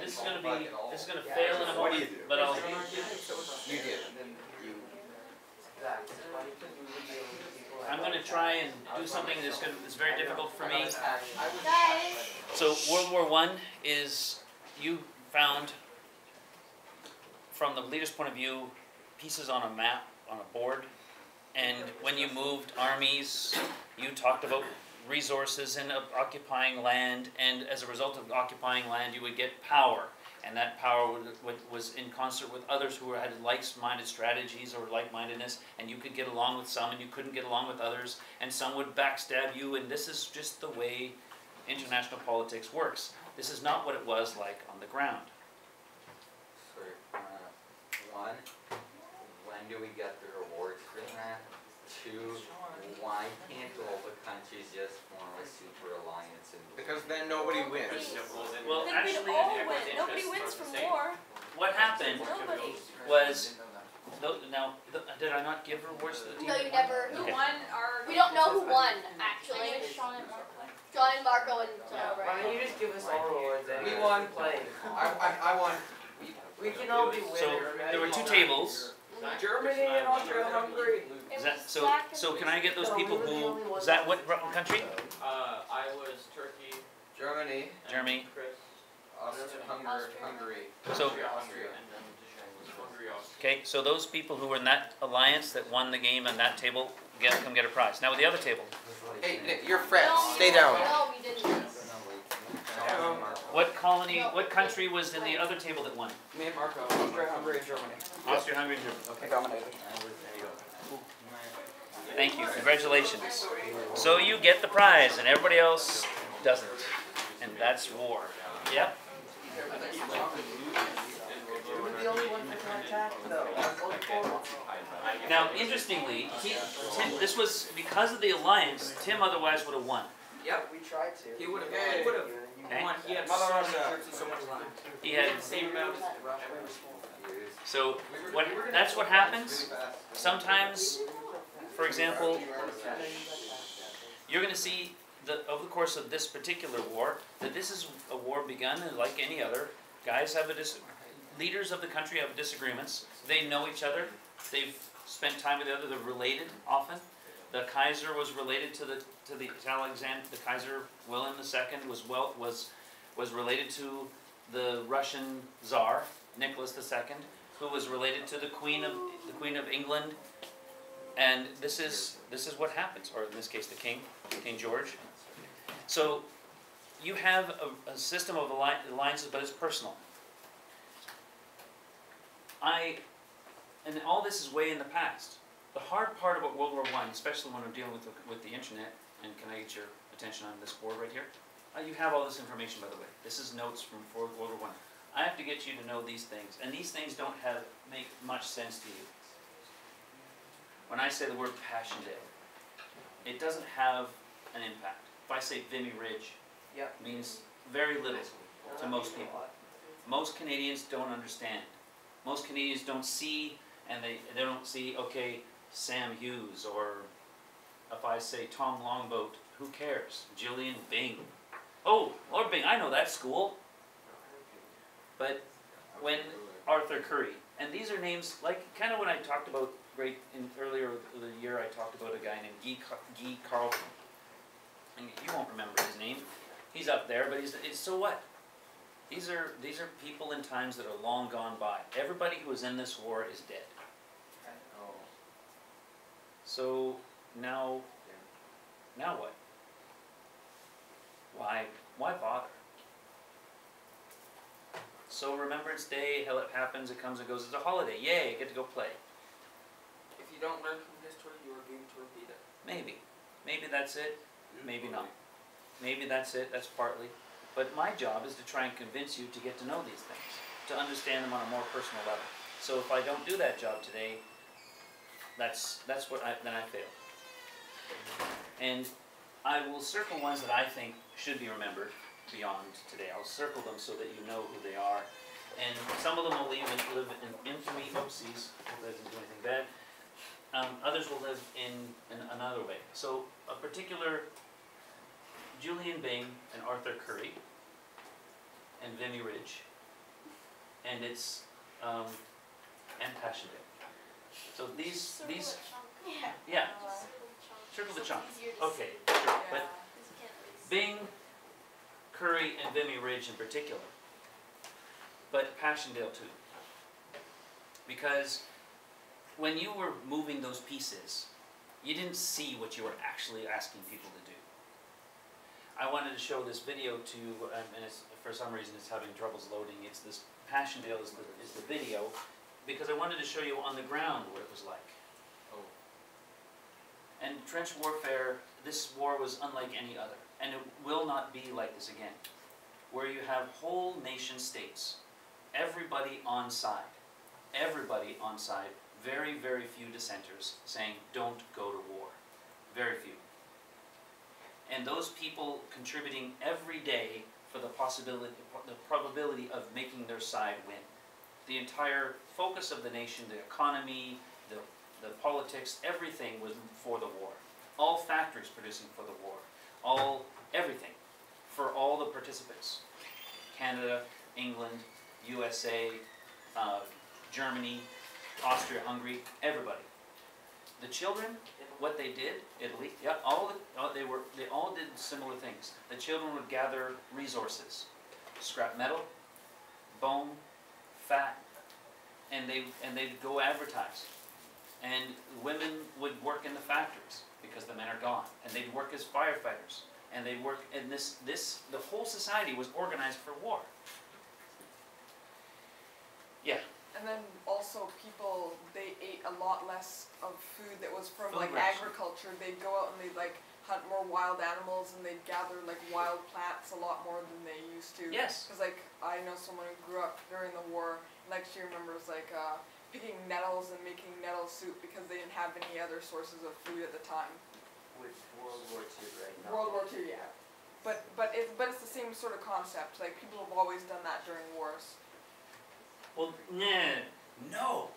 this is gonna fail in a What do you moment, do? but I'll. You did. I'm gonna try and do something that's very difficult for me. Guys! So World War I is, you found, from the leader's point of view, pieces on a map, on a board, and when you moved armies, you talked about resources and occupying land, and as a result of occupying land, you would get power, and that power was in concert with others who had like-minded strategies or like-mindedness, and you could get along with some and you couldn't get along with others, and some would backstab you, and this is just the way international politics works. This is not what it was like on the ground. So, one, when do we get the rewards for that? Two, why can't all the countries just form a super alliance? Because then nobody wins. Well, Then actually, we'd all win. Nobody wins from war. what happened Nobody. was, did I not give rewards to the team? No, you never. Okay. We don't know who won, actually. John and Marco and Why Right. don't you just give us all rewards? We won. Play. I won. We can all be winners. So there were two tables. Germany and Austria-Hungary. Is that so? Can I get those people who? Is that what country? I was Turkey. Germany. Germany. Chris. Hungary. So Austria. Hungary, Austria. okay, so those people who were in that alliance that won the game on that table come get a prize. Now with the other table, Hey, Nick, you're friends. No, Stay down. No, we didn't. what colony, what country was in the other table that won? Me and Marco. Austria-Hungary and Germany. Austria, Hungary, and Germany. Okay. Dominated. Thank you. Congratulations. So you get the prize, and everybody else doesn't, and that's war. Yep. We're the only ones that can attack, though. Now, interestingly, Tim, this was because of the alliance. Tim otherwise would have won. Yep, we tried to. He would have. Hey. He would have Okay. won. He had Mother so many Russia. troops and so much land. He had. the same amount as Russia. So that's what happens. Sometimes, for example, you're going to see over the course of this particular war that this is a war begun, and like any other, guys have leaders of the country have disagreements. They know each other. They've spent time with each other. They're related often. The Kaiser was related to Alexander. The Kaiser Wilhelm II was related to the Russian Tsar Nicholas II, who was related to the Queen of England. And this is what happens, or in this case, the King George. So you have a system of alliances, but it's personal. And all this is way in the past. The hard part about World War I, especially when we're dealing with the internet, and can I get your attention on this board right here? You have all this information, by the way. This is notes from World War I. I have to get you to know these things, and these things don't make much sense to you. When I say the word Passchendaele, it doesn't have an impact. If I say Vimy Ridge, it means very little to most people. Most Canadians don't understand. Most Canadians don't see, and they don't see, okay, Sam Hughes, or if I say Tom Longboat, who cares? Gillian Byng. Oh, Lord Byng, I know that school. But when Arthur Currie, and these are names, like kind of when I talked about, earlier the year I talked about a guy named Guy Carleton. And you won't remember his name. He's up there, but so what? These are people in times that are long gone by. Everybody who was in this war is dead. So now what? Why bother? So Remembrance Day, hell, it happens, it comes and goes. It's a holiday. Yay, I get to go play. If you don't learn from history, you are doomed to repeat it. Maybe that's it. Maybe not. Maybe that's it. That's partly. But my job is to try and convince you to get to know these things, to understand them on a more personal level. So if I don't do that job today, then I fail. And I will circle ones that I think should be remembered beyond today. I'll circle them so that you know who they are. And some of them will live in infamy. Oopsies, hope that doesn't do anything bad. Others will live in another way. So a particular Julian Byng and Arthur Currie and Vimy Ridge and it's and Passchendaele. So these yeah, circle the chunk. Okay, sure. But Bing, Curry, and Vimy Ridge in particular, but Passchendaele too. Because when you were moving those pieces, you didn't see what you were actually asking people to do. I wanted to show this video to, and it's, for some reason it's having troubles loading. It's this Passchendaele is the video, because I wanted to show you on the ground what it was like. Oh. And trench warfare, this war was unlike any other, and it will not be like this again, where you have whole nation states, everybody on side, very, very few dissenters saying don't go to war, very few. And those people contributing every day for the probability of making their side win. The entire focus of the nation, the economy, the politics, everything was for the war. All factories producing for the war. Everything for all the participants. Canada, England, USA, Germany, Austria, Hungary, everybody. The children, what they did, Italy, yeah, they all did similar things. The children would gather resources, scrap metal, bone, fat, and they'd go advertise. And women would work in the factories because the men are gone, and they'd work as firefighters, and they'd work in the whole society was organized for war. Yeah. And then also people, they ate a lot less of food that was from Food like ration. agriculture. They'd go out and they'd like hunt more wild animals, and they'd gather like wild plants a lot more than they used to. Yes. Because like I know someone who grew up during the war, and like she remembers like picking nettles and making nettle soup because they didn't have any other sources of food at the time. With World War II, right? Not World War II, yeah. But it's the same sort of concept. Like people have always done that during wars. Well, no,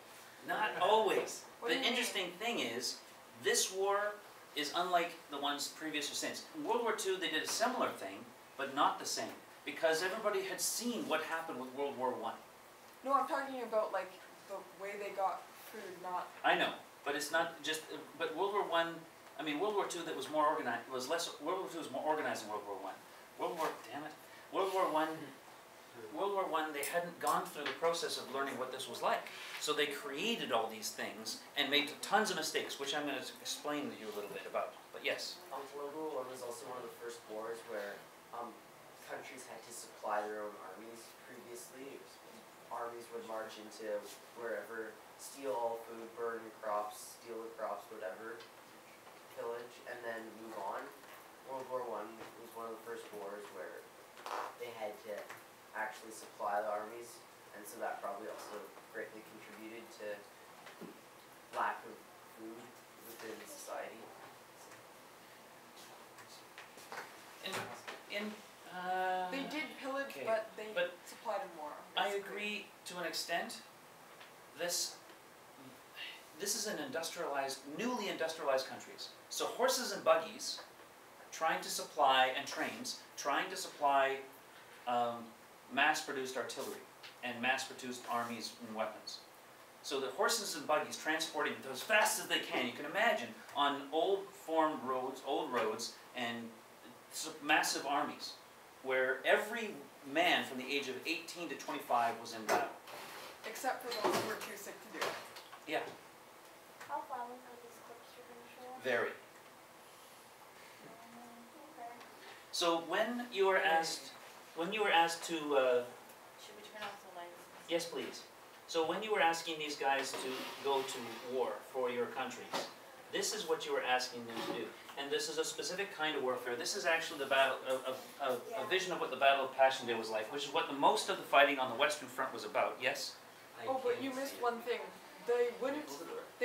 not always. What do The you mean? interesting thing is, this war is unlike the ones previous or since. In World War II, they did a similar thing, but not the same, because everybody had seen what happened with World War I. No, I'm talking about like the way they got food, not. I know, but it's not just. But World War I, I mean, World War II that was more organized was less. World War II was more organized than World War I. World War I. World War I, they hadn't gone through the process of learning what this was like. So they created all these things and made tons of mistakes, which I'm going to explain to you a little bit about. But yes. World War I was also one of the first wars where countries had to supply their own armies. Previously, armies would march into wherever, steal all food, burn crops, steal the crops, whatever, pillage, and then move on. World War I was one of the first wars where they had to actually supply the armies, and so that probably also greatly contributed to lack of food within society. They did pillage, okay, but they but supplied them more. I basically. agree to an extent. This is an newly industrialized countries. So horses and buggies, trying to supply, and trains, trying to supply mass-produced artillery and mass-produced armies and weapons. So the horses and buggies transporting them as fast as they can. You can imagine on old roads, and massive armies, where every man from the age of 18 to 25 was in battle. Except for those who were too sick to do it. Yeah, How violent are these clips you're going to show? very. Okay. So when you were asked to, Should we turn off the lights? yes please. So when you were asking these guys to go to war for your countries, this is what you were asking them to do. And this is a specific kind of warfare. This is actually the battle, a vision of what the Battle of Passchendaele was like, which is what most of the fighting on the Western Front was about, yes? Oh, but you missed one thing. They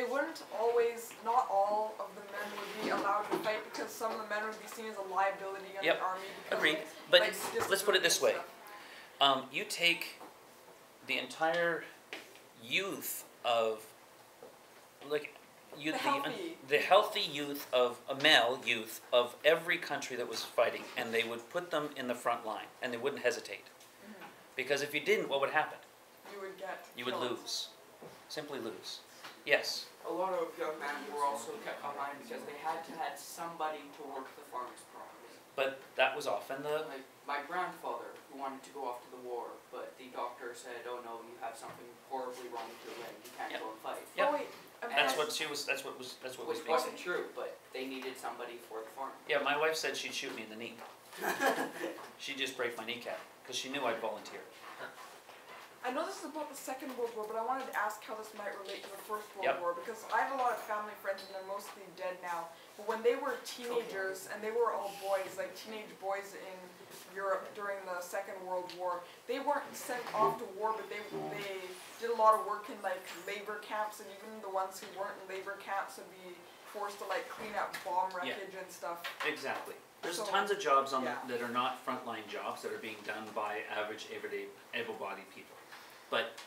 wouldn't always, not all of the men would be allowed to fight because some of the men would be seen as a liability in Yep, the army. Because agreed. of, But like, let's put it this way. stuff. You take the entire youth of, the healthy youth of, a male youth of every country that was fighting, and they would put them in the front line, and they wouldn't hesitate. Because if you didn't, what would happen? You would get You would killed. lose. Simply lose. Yes. A lot of young men were also kept behind because they had to have somebody to work the farms properly. But that was often the... Like my grandfather, who wanted to go off to the war, but the doctor said, "Oh no, you have something horribly wrong with your leg. You can't Yep. go and fight." Yep. Oh wait, That's what she was, that's what was Which basically... wasn't true, but they needed somebody for the farm. Yeah, my wife said she'd shoot me in the knee. She'd just break my kneecap, because she knew I'd volunteer. I know this is about the Second World War, but I wanted to ask how this might relate to the First World Yep. War, because I have a lot of family friends and they're mostly dead now. But when they were teenagers, and they were all boys, like teenage boys in Europe during the Second World War, they weren't sent off to war, but they did a lot of work in like labor camps, and even the ones who weren't in labor camps would be forced to like clean up bomb wreckage and stuff. Exactly. There's So- tons of jobs on yeah. that are not frontline jobs that are being done by average, everyday, able-bodied people. But,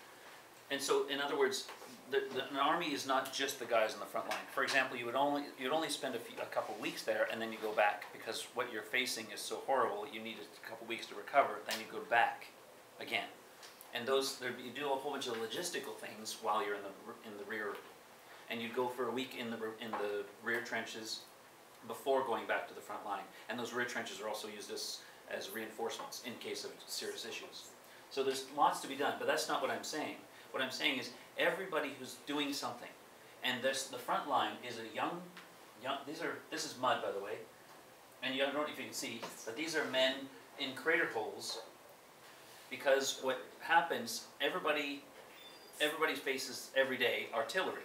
and so, in other words, an army is not just the guys on the front line. For example, you'd only spend a couple weeks there, and then you go back because what you're facing is so horrible. You need a couple weeks to recover. Then you go back again, and you do a whole bunch of logistical things while you're in the rear, and you go for a week in the rear trenches before going back to the front line. And those rear trenches are also used as reinforcements in case of serious issues. So there's lots to be done, but that's not what I'm saying. What I'm saying is everybody who's doing something, and the front line is a young, this is mud, by the way, and I don't know if you can see, but these are men in crater holes, because what happens, everybody faces every day artillery.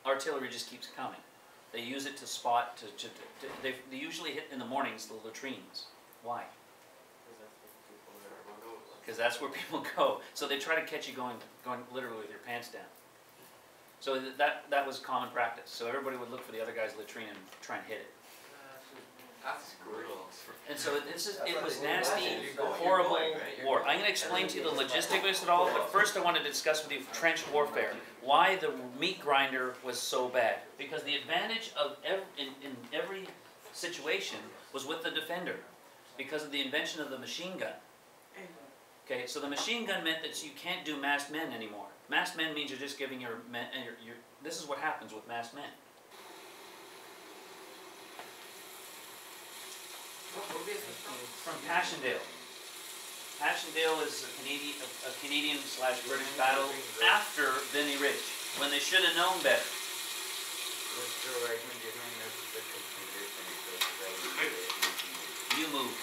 Artillery just keeps coming. They use it to spot, they usually hit in the mornings the latrines. Why? Because that's where people go. So they try to catch you going literally with your pants down. So that was common practice. So everybody would look for the other guy's latrine and try and hit it. That's brutal. And so it was nasty, horrible war. I'm going to explain to you the logistics of it all, but first I want to discuss with you trench warfare. Why the meat grinder was so bad. Because the advantage of in every situation was with the defender, because of the invention of the machine gun. Okay, so the machine gun meant that you can't do masked men anymore. Masked men means you're just giving your men, this is what happens with masked men. What movie is this from? From Passchendaele. Passchendaele is a Canadian/British battle after Vimy Ridge, when they should have known better. You move.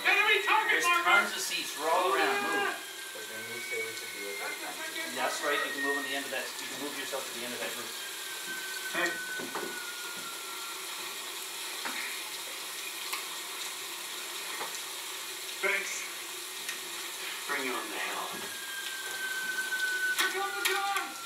Enemy target There's marker! tons of seats. We're all around. Move. But then you say we should do it at times. That's right. You can move on the end of that. You can move yourself to the end of that roof. Thanks. Bring on the hell. Here come the guns!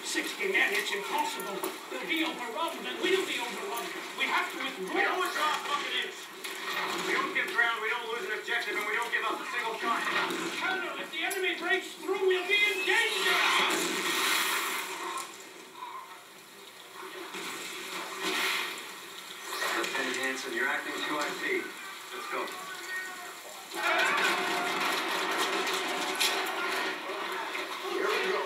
60 men, it's impossible. They'll be overrun, and we'll be overrun. We have to withdraw. We don't withdraw, fucking is. We don't give ground, we don't lose an objective, and we don't give up a single shot. Colonel, if the enemy breaks through, we'll be in danger. Lieutenant Hanson, you're acting QIP. Let's go. Here we go.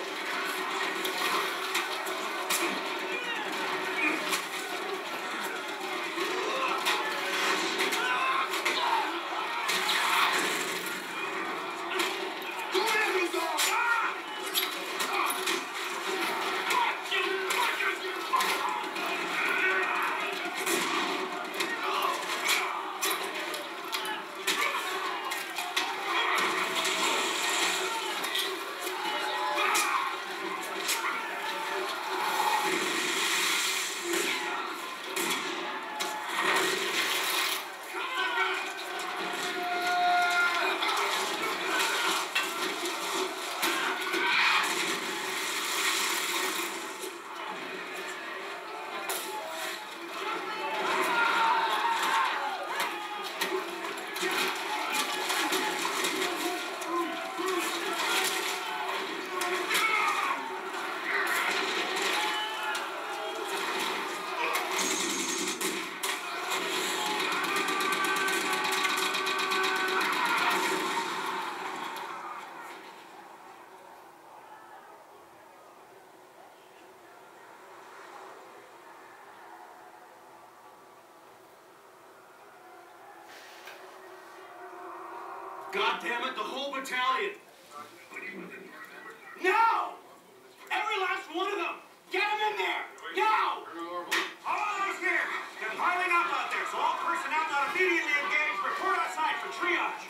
God damn it, the whole battalion! Now! Every last one of them! Get them in there! Now! All those there! They're piling up out there, so all personnel not immediately engaged. Report outside for triage.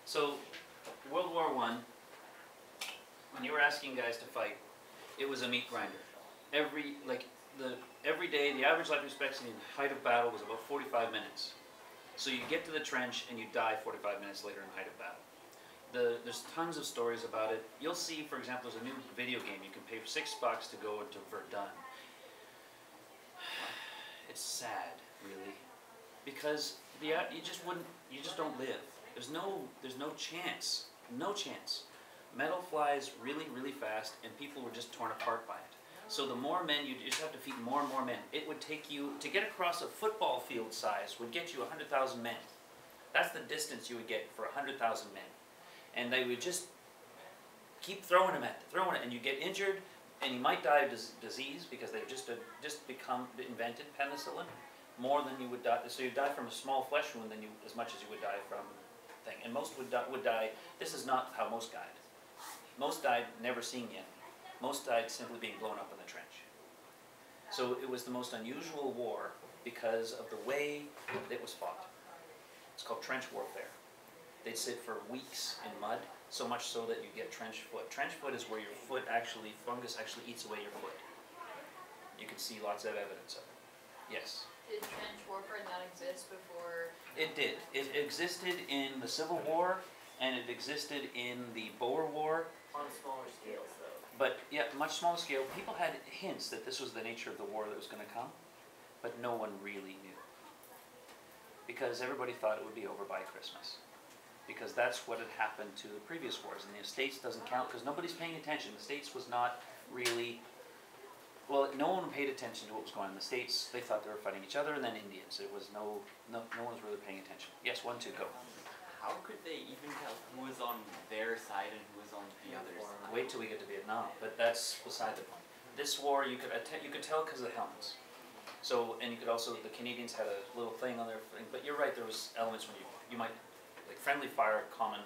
So, World War I, when you were asking guys to fight, it was a meat grinder. Every day, the average life expectancy in height of battle was about 45 minutes. So you get to the trench and you die 45 minutes later in height of battle. There's tons of stories about it. You'll see, for example, there's a new video game you can pay for $6 to go into Verdun. It's sad, really, because you just don't live. There's no chance, no chance. Metal flies really, really fast, and people were just torn apart by it. So the more men, you just have to feed more and more men. It would take you, to get across a football field size, would get you 100,000 men. That's the distance you would get for 100,000 men. And they would just keep throwing them at you, and you get injured, and you might die of disease, because they've just invented penicillin, more than you would die. So you die from a small flesh wound as much as you would die from thing. And most would die, this is not how most died. Most died never seeing the enemy. Most died simply being blown up in the trench. So it was the most unusual war because of the way it was fought. It's called trench warfare. They'd sit for weeks in mud, so much so that you get trench foot. Trench foot is where your foot fungus actually eats away your foot. You can see lots of evidence of it. Yes? Did trench warfare not exist before? It did. It existed in the Civil War, and it existed in the Boer War. On smaller scales, though. But yeah, much smaller scale. People had hints that this was the nature of the war that was going to come, but no one really knew. because everybody thought it would be over by Christmas. Because that's what had happened to the previous wars, and the States doesn't count because nobody's paying attention. The States was not really, well, no one paid attention to what was going on. The States, they thought they were fighting each other, and then Indians. It was no one was really paying attention. Yes, 1, 2, go. How could they even tell who was on their side and who was on the other side? Wait till we get to Vietnam, but that's beside the point. This war, you could tell because of the helmets. So, and you could also, the Canadians had a little thing on their thing, but you're right, there was elements when you might, like friendly fire, common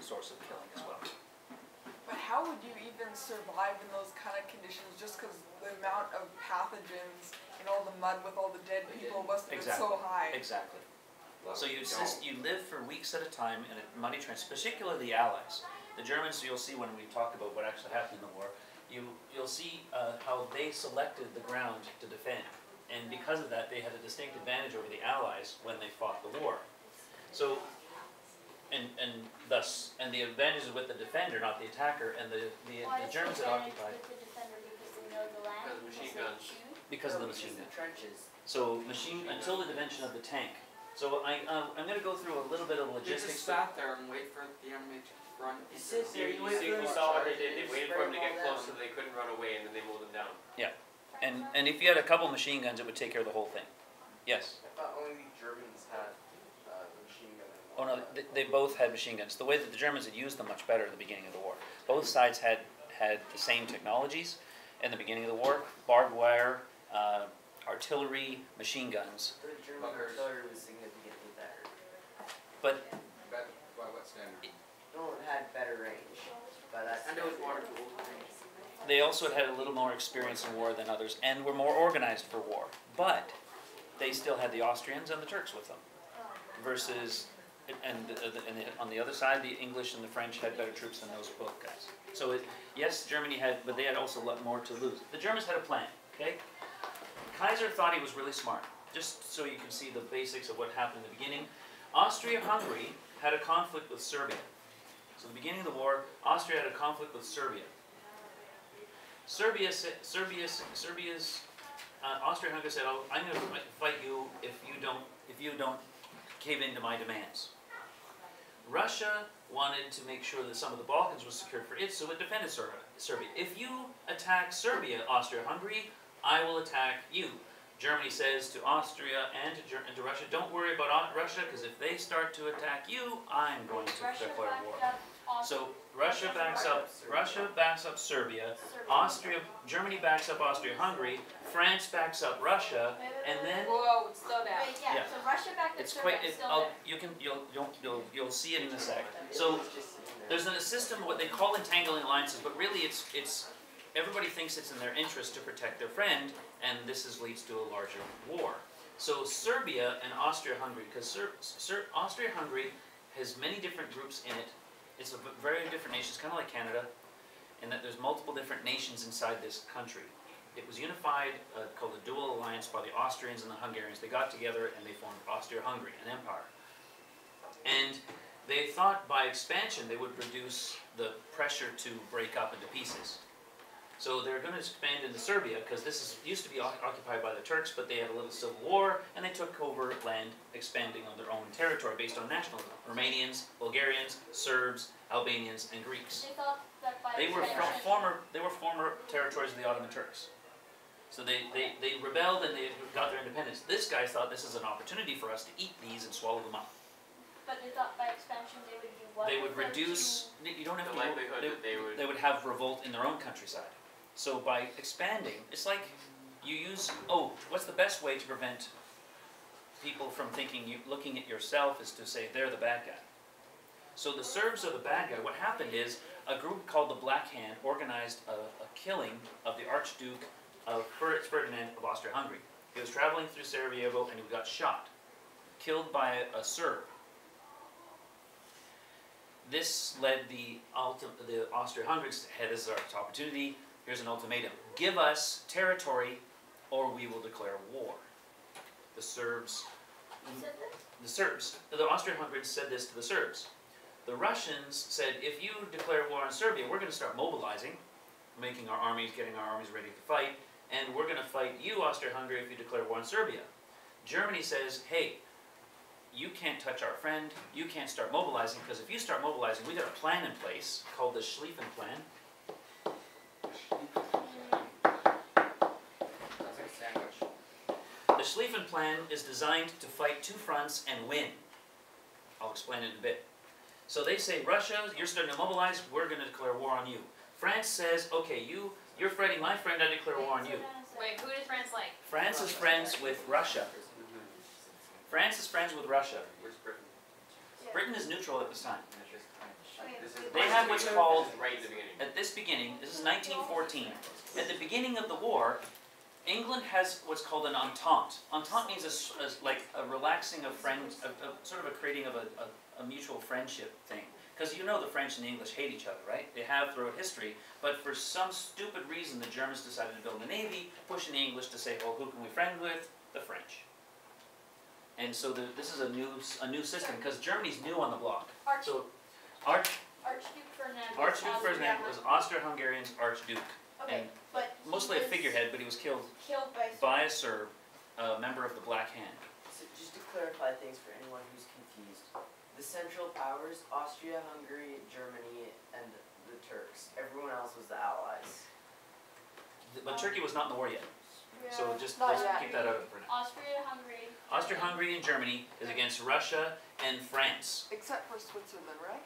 source of killing as well. But how would you even survive in those kind of conditions, just because the amount of pathogens and all the mud with all the dead people must have been so high? Exactly. Well, So you live for weeks at a time in a muddy trench, particularly the Allies. The Germans, you'll see when we talk about what actually happened in the war, you'll see how they selected the ground to defend. And because of that, they had a distinct advantage over the Allies when they fought the war. So, and the advantage is with the defender, not the attacker, and the Germans had occupied With the defender because they know the land. Because machine guns. because of the machine gun. Trenches. So until the invention of the tank. So I'm going to go through a little bit of They just logistics. sat there and wait for the enemy to run. You sit there, you You wait see, for we them saw what to they did. They waited spray for him to them get all close so down. they couldn't run away, and then they mowed him down. And if you had a couple machine guns, it would take care of the whole thing. Yes? I thought only the Germans had the machine gun. Oh no, they both had machine guns. The way that the Germans had used them much better at the beginning of the war. Both sides had the same technologies in the beginning of the war. Barbed wire, artillery, machine guns. The German artillery was significantly better. But By what standard? No, it had better range. But that's And it was water cooled. they also had a little more experience in war than others and were more organized for war. But they still had the Austrians and the Turks with them. Versus, on the other side, the English and the French had better troops than those both guys. So yes, Germany had, but they had also a lot more to lose. The Germans had a plan, okay? Kaiser thought he was really smart. Just so you can see the basics of what happened in the beginning. Austria-Hungary had a conflict with Serbia. So at the beginning of the war, Austria had a conflict with Serbia. Austria-Hungary said, "Oh, I'm going to fight you if you don't cave into my demands." Russia wanted to make sure that some of the Balkans was secured for it, so it defended Serbia. If you attack Serbia, Austria-Hungary, I will attack you. Germany says to Austria and to Russia, don't worry about Russia, because if they start to attack you, I'm going to declare war. So Russia backs up Serbia, Germany backs up Austria-Hungary, France backs up Russia, and then Whoa, slow down. Wait, yeah, Yeah. so Russia back to it's Serbia, quite. still You'll see it in a sec. So there's a system of what they call entangling alliances, but really it's everybody thinks it's in their interest to protect their friend, and this leads to a larger war. So Serbia and Austria-Hungary, because Austria-Hungary has many different groups in it. It's a very different nation. It's kind of like Canada, in that there's multiple different nations inside this country. It was unified, called the Dual Alliance, by the Austrians and the Hungarians. They got together and they formed Austria-Hungary, an empire. And they thought by expansion they would reduce the pressure to break up into pieces. So they're going to expand into Serbia, because this used to be occupied by the Turks, but they had a little civil war, and they took over land expanding on their own territory based on nationalism. Romanians, Bulgarians, Serbs, Albanians, and Greeks. They thought that by They were former territories of the Ottoman Turks. So they rebelled and they got their independence. This guy thought this is an opportunity for us to eat these and swallow them up. But they thought by expansion they would do what? They would reduce. You don't have The to. likelihood that They would have revolt in their own countryside. So by expanding, it's like you use. Oh, what's the best way to prevent people from looking at yourself is to say they're the bad guy. So the Serbs are the bad guy. What happened is a group called the Black Hand organized a killing of the Archduke of Ferdinand of Austria-Hungary. He was traveling through Sarajevo and he got shot, killed by a Serb. This led the Austria-Hungarians to head as our opportunity. Here's an ultimatum: give us territory, or we will declare war. The Serbs. Who said this? The Austria-Hungarians said this to the Serbs. The Russians said, if you declare war on Serbia, we're going to start mobilizing, getting our armies ready to fight, and we're going to fight you, Austria-Hungary, if you declare war on Serbia. Germany says, hey, you can't touch our friend, you can't start mobilizing, because if you start mobilizing, we got a plan in place called the Schlieffen Plan. Sounds like a sandwich. The Schlieffen Plan is designed to fight two fronts and win. I'll explain it in a bit. So they say, Russia, you're starting to mobilize, we're going to declare war on you. France says, okay, you're fighting my friend, I declare war on you. Wait, who does France like? France is friends with Russia. France is friends with Russia. Where's Britain? Britain is neutral at this time. This is They have what's called, right at the beginning. at this beginning, this is 1914. At the beginning of the war, England has what's called an entente. Entente means like a relaxing of friends, sort of a creating of a mutual friendship thing. Because you know the French and the English hate each other, right? They have throughout history, but for some stupid reason the Germans decided to build a navy, pushing the English to say, well, who can we friend with? The French. And so this is a new system, because Germany's new on the block. So Archduke Ferdinand. Archduke Ferdinand was Austro-Hungarian's Archduke. Okay, and but mostly a figurehead, but he was killed killed by. by a Serb, a member of the Black Hand. So just to clarify things for anyone who's confused, the Central Powers, Austria, Hungary, Germany, and the Turks. Everyone else was the Allies. But Turkey was not in the war yet, so just Not let's yet. keep that out for now. Austria-Hungary. Austria-Hungary and Germany is against Russia and France. Except for Switzerland, right?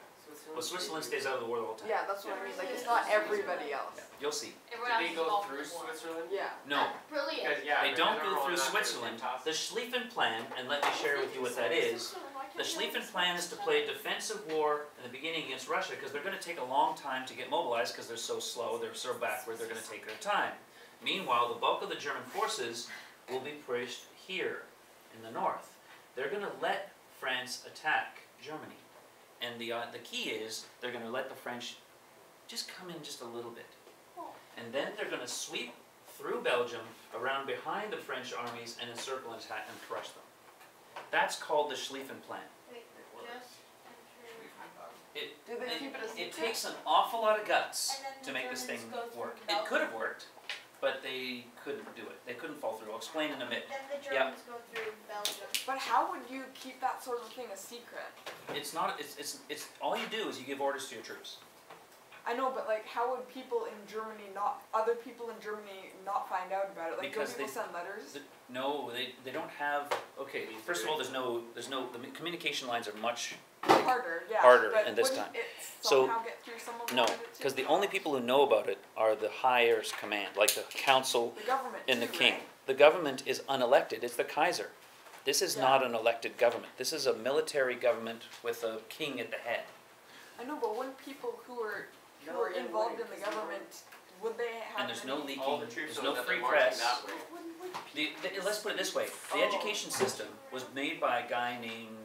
Well, Switzerland stays out of the war the whole time. Yeah, that's what I mean. Like, it's not everybody else. Yeah, you'll see. Everyone else Did they is go involved in through the war. Switzerland? Yeah. No, Brilliant. Because, yeah, they I don't remember go when through that was Switzerland. fantastic. The Schlieffen Plan, and let me share with you what that is. The Schlieffen Plan is to play a defensive war in the beginning against Russia, because they're going to take a long time to get mobilized, because they're so slow, they're so backward, they're going to take their time. Meanwhile, the bulk of the German forces will be pushed here in the north. They're going to let France attack Germany. And the key is they're going to let the French just come in just a little bit. And then they're going to sweep through Belgium, around behind the French armies, and encircle and attack and crush them. That's called the Schlieffen Plan. Wait, just enter. Do they keep it a secret? It takes an awful lot of guts And then to the make this thing Germans go through work. It Belgium. could have worked, but they couldn't do it. They couldn't fall through. I'll explain in a bit. Then the Germans go through Belgium. But how would you keep that sort of thing a secret? It's not. It's all you do is you give orders to your troops. I know, but like, how would people in Germany other people in Germany not find out about it? Like, Because don't people send letters? No, they don't have. Okay, first of all, the communication lines are much Harder, yeah. harder but in this wouldn't time. It So, somehow get through someone who no, wanted it to? because the only people who know about it are the highest command, like the council The government and the too, king. right? The government is unelected. It's the Kaiser. This is Yeah. not an elected government. This is a military government with a king at the head. I know, but wouldn't people who are No, they involved in wouldn't, the 'cause they government, would they have And there's no any- leaking. All the troops There's know no that free they're marching press. that way. Let's put it this way. The Oh. education system was made by a guy named